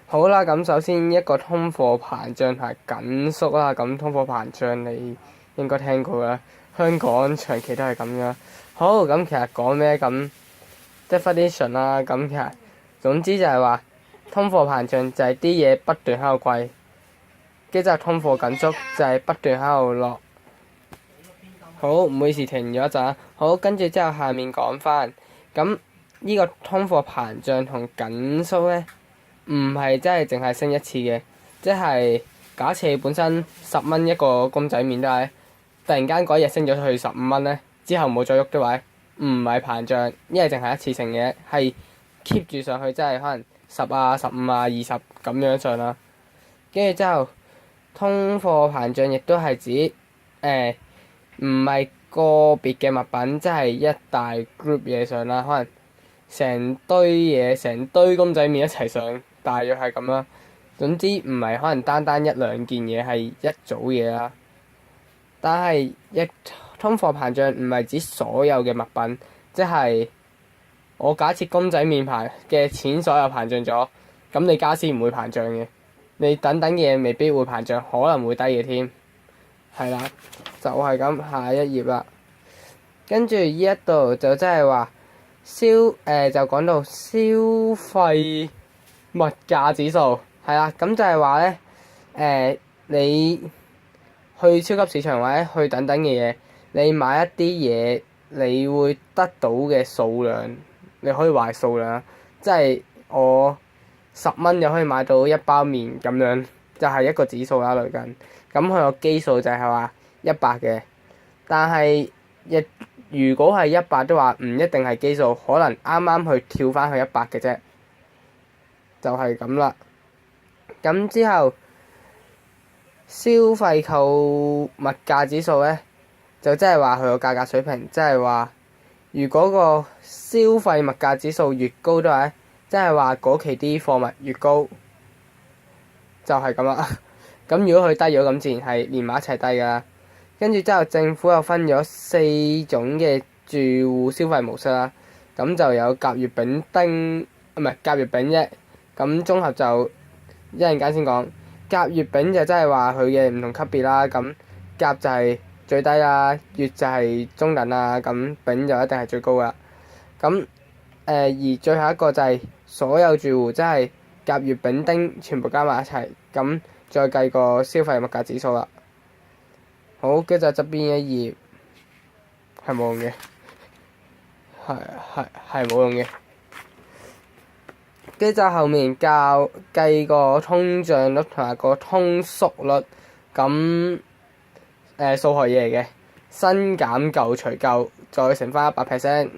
好啦，咁首先一個通貨膨脹係緊縮啦，咁通貨膨脹你應該聽過啦，香港長期都係咁樣。好，咁其實講咩咁 definition 啦，咁其實總之就係話通貨膨脹就係啲嘢不斷喺度貴，跟住就通貨緊縮就係不斷喺度落。好，唔好意思停咗一陣。好，跟住之後下面講翻，咁呢個通貨膨脹同緊縮咧，唔係真係淨係升一次嘅，即係假設你本身10蚊一個公仔麵都係，突然間嗰日升咗去15蚊咧，之後冇再喐嘅話，唔係膨脹，因為淨係一次性嘅，係 keep 住上去，即係可能10啊、15啊、20咁樣上啦。跟住之後，通貨膨脹亦都係指唔係個別嘅物品，即係一大 group 嘢上啦，可能成堆嘢、成堆公仔麵一齊上，大約係咁啦。總之唔係可能單單一兩件嘢，係一組嘢啦。但係通貨膨脹唔係指所有嘅物品，即係我假設公仔麵嘅錢所有膨脹咗，咁你家私唔會膨脹嘅，你等等嘅嘢未必會膨脹，可能會低嘅添。係啦，就係咁，下一頁啦。跟住呢一度就即係話就講到消費物價指數，係啦，咁就係話咧你去超級市場或者去等等嘅嘢，你買一啲嘢，你會得到嘅數量，你可以話係數量，即係我10蚊就可以買到一包麵咁樣，就係一個指數啦，類近。咁佢個基數就係話100嘅，但係如果係100都話唔一定係基數，可能啱啱去跳翻去100嘅啫，就係咁啦。咁之後消費購物價指數咧，就即係話佢個價格水平，即係話如果個消費物價指數越高都係，即係話嗰期啲貨物越高，就係咁啦。咁如果佢低咗，咁自然係連埋一齊低㗎啦。跟住之後，政府又分咗4種嘅住戶消費模式啦。咁就有甲、乙、丙、丁，唔係甲、乙、丙啫。咁綜合就一陣間先講。甲、乙、丙就即係話佢嘅唔同級別啦。咁甲就係最低啦，乙就係中等啦，咁丙就一定係最高㗎。咁而最後一個就係所有住戶，即係甲、乙、丙、丁全部加埋一齊，咁再計個消費物價指數啦。好，跟住就側邊一頁係冇用嘅，係冇用嘅。跟住就後面計個通脹率同埋個通縮率，咁數學嘢嚟嘅，新減舊除舊再乘翻100%，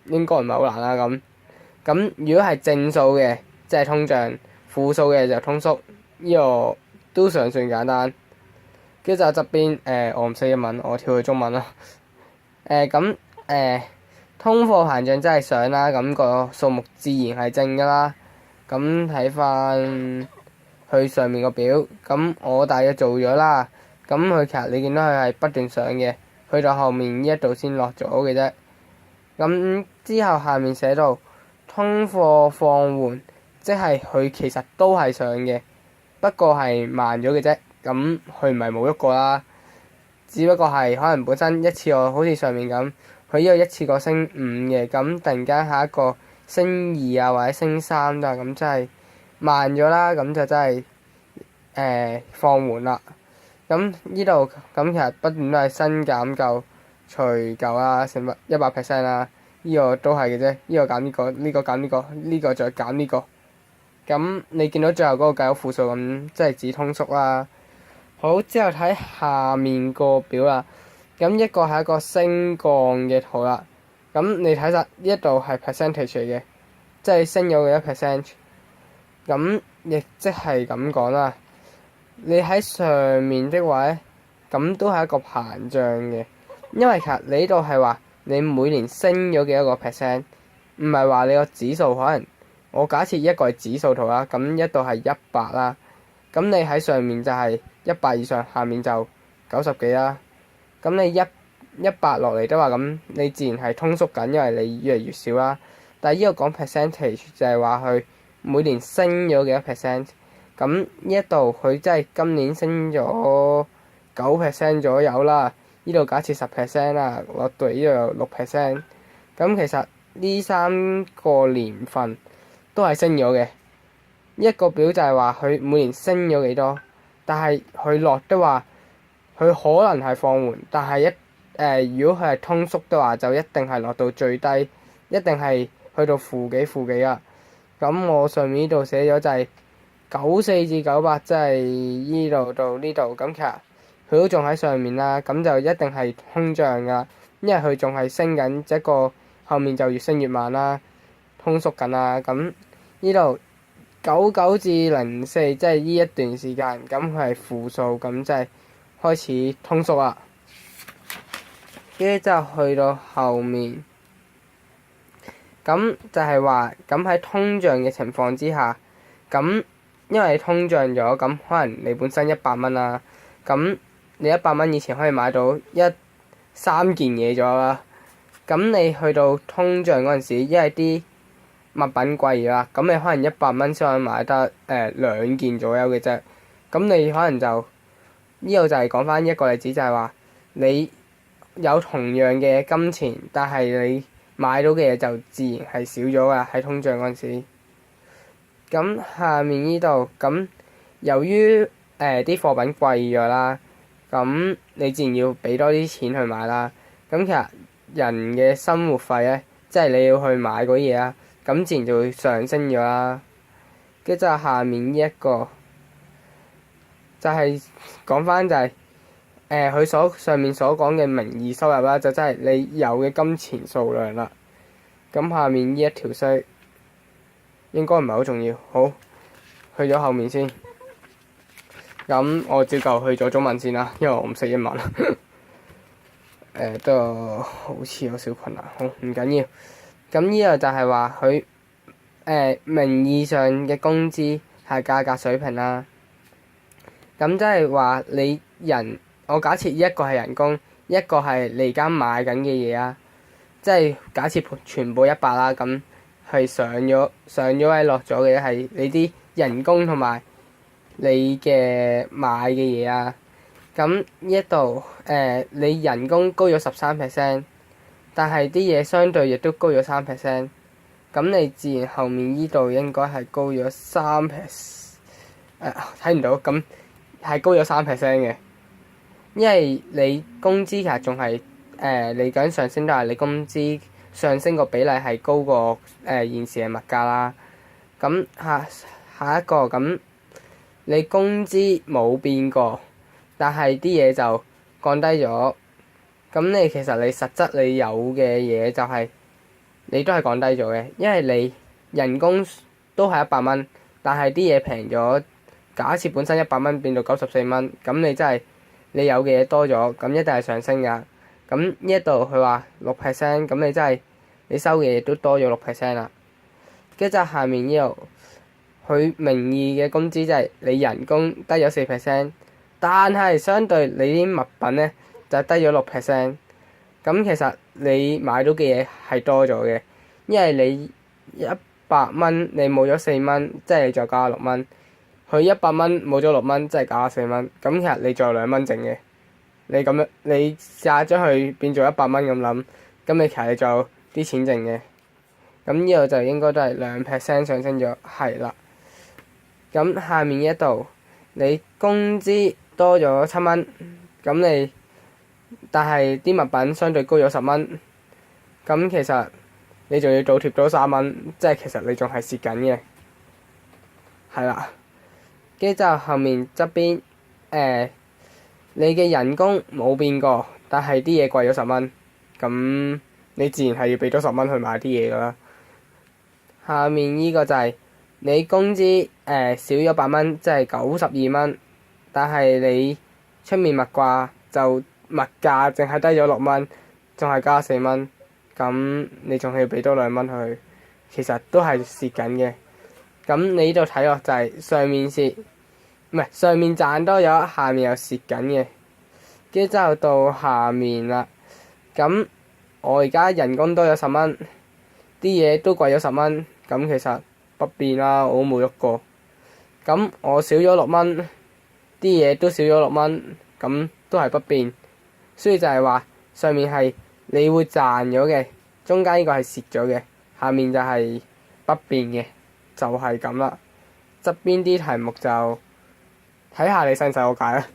應該唔係好難啦。咁如果係正數嘅，即係通脹；負數嘅就通縮，呢個都尚算簡單。跟住就側邊我唔識英文，我跳去中文啦。通貨膨脹真係上啦，咁個數目自然係正㗎啦。咁睇翻佢上面個表，咁我大約做咗啦。咁佢其實你見到佢係不斷上嘅，去到後面呢一度先落咗嘅啫。咁之後下面寫到通貨放緩，即係佢其實都係上嘅，不過係慢咗嘅啫。咁佢唔係冇喐過啦，只不過係可能本身一次過好似上面咁，佢呢個一次過升5嘅，咁突然間下一個升2啊或者升3都係咁，真係慢咗啦，咁就真係放緩啦。咁呢度咁其實不斷都係新減舊除舊啦，成100% 啦，呢個都係嘅啫，呢個減呢個，呢個減呢個，呢個再減呢個。咁你見到最後嗰個計咗負數咁，即係指通縮啦。好，之後睇下面個表啦。咁一個係一個升降嘅圖啦。咁你睇實呢一度係 percentage 嚟嘅，即係升咗嘅1%。咁亦即係咁講啦。你喺上面的話咧，咁都係一個膨脹嘅，因為其實你呢度係話你每年升咗幾多個 percent，唔係話你個指數可能我假設一個係指數圖啦，咁一度係100啦，咁你喺上面就係100以上，下面就90幾啦。咁你100落嚟都話咁，你自然係通縮緊，因為你越嚟越少啦。但係呢個講 percentage 就係話佢每年升咗幾多 percent。咁呢一度佢真係今年升咗9% 左右啦。呢度假設10% 啦，落到呢度有6%。咁其實呢3個年份都係升咗嘅。一個表就係話佢每年升咗幾多，但係佢落的話，佢可能係放緩，但係如果佢係通縮的話，就一定係落到最低，一定係去到負幾啊。咁我上面呢度寫咗就係94至98，即係呢度到呢度。咁其實佢都仲喺上面啦，咁就一定係通脹㗎，因為佢仲係升緊，一個後面就越升越慢啦，通縮緊啦。咁呢度99至04，即係呢一段時間，咁佢係負數，咁即係開始通縮啦。跟住之後去到後面，咁就係話咁喺通脹嘅情況之下，咁因為通脹咗，咁可能你本身100蚊啦，咁你100蚊以前可以買到3件嘢咗啦。咁你去到通脹嗰陣時，因為啲物品貴咗啦，咁你可能100蚊先可以買得2件左右嘅啫。咁你可能就呢度就係講翻一個例子，就係話你有同樣嘅金錢，但係你買到嘅嘢就自然係少咗㗎，喺通脹嗰陣時。咁下面呢度咁，由於啲貨品貴咗啦，咁你自然要俾多啲錢去買啦。咁其實人嘅生活費咧，即係你要去買嗰嘢啦，咁自然就會上升咗啦。跟住就下面呢一個就係講翻就係佢上面所講嘅名義收入啦，就真係你有嘅金錢數量啦。咁下面呢一條衰應該唔係好重要，好，去咗後面先。咁我照舊去咗中文先啦，因為我唔識英文。都好似有少困難，好，唔緊要。咁呢個就係話佢名義上嘅工資係價格水平啦。咁即係話我假設一個係人工，一個係你而家買緊嘅嘢啊。即係假設全部100啦，咁係上咗位落咗嘅係你啲人工同埋你嘅買嘅嘢啊。咁呢一度你人工高咗13%，但係啲嘢相對亦都高咗3%。咁你自然後面呢度應該係高咗3%。睇唔到，咁係高咗3% 嘅，因為你工資其實仲係嚟緊上升，但係你工資上升個比例係高過現時嘅物價啦。咁下一個咁，你工資冇變過，但係啲嘢就降低咗。咁你其實你實質你有嘅嘢就係你都係降低咗嘅，因為你人工都係100蚊，但係啲嘢平咗。假設本身100蚊變到94蚊，咁你真係你有嘅嘢多咗，咁一定係上升㗎。咁呢一度佢話6%，咁你真係你收嘅嘢都多咗6% 啦。跟住就下面呢度，佢名義嘅工資就係你人工低咗4%，但係相對你啲物品咧就低咗6%。咁其實你買到嘅嘢係多咗嘅，因為你100蚊你冇咗4蚊，即係你再加6蚊。佢100蚊冇咗6蚊，即係加4蚊。咁其實你仲有2蚊剩嘅。你咁樣，你試下將佢變做100蚊咁諗，咁你其實你仲有啲錢剩嘅。咁呢度就應該都係2% 上升咗，係啦。咁下面一度，你工資多咗7蚊，咁但係啲物品相對高咗10蚊，咁其實你仲要倒貼多3蚊，即係其實你仲係蝕緊嘅，係啦。跟住就後面側邊，你嘅人工冇變過，但係啲嘢貴咗10蚊，咁你自然係要俾多10蚊去買啲嘢㗎啦。下面呢個就係你工資少咗8蚊，即係92蚊，但係你出面物價就物價淨係低咗6蚊，仲係加4蚊，咁你仲係要俾多2蚊去，其實都係蝕緊嘅。咁你呢度睇落就係上面賺多咗，下面又蝕緊嘅。跟住之後到下面啦。咁我而家人工多咗10蚊，啲嘢都貴咗10蚊，咁其實不變啦，我都冇喐過。咁我少咗6蚊，啲嘢都少咗6蚊，咁都係不變。所以就係話上面係你會賺咗嘅，中間呢個係蝕咗嘅，下面就係不變嘅，就係咁啦。側邊啲題目就睇下你使唔使我解啦。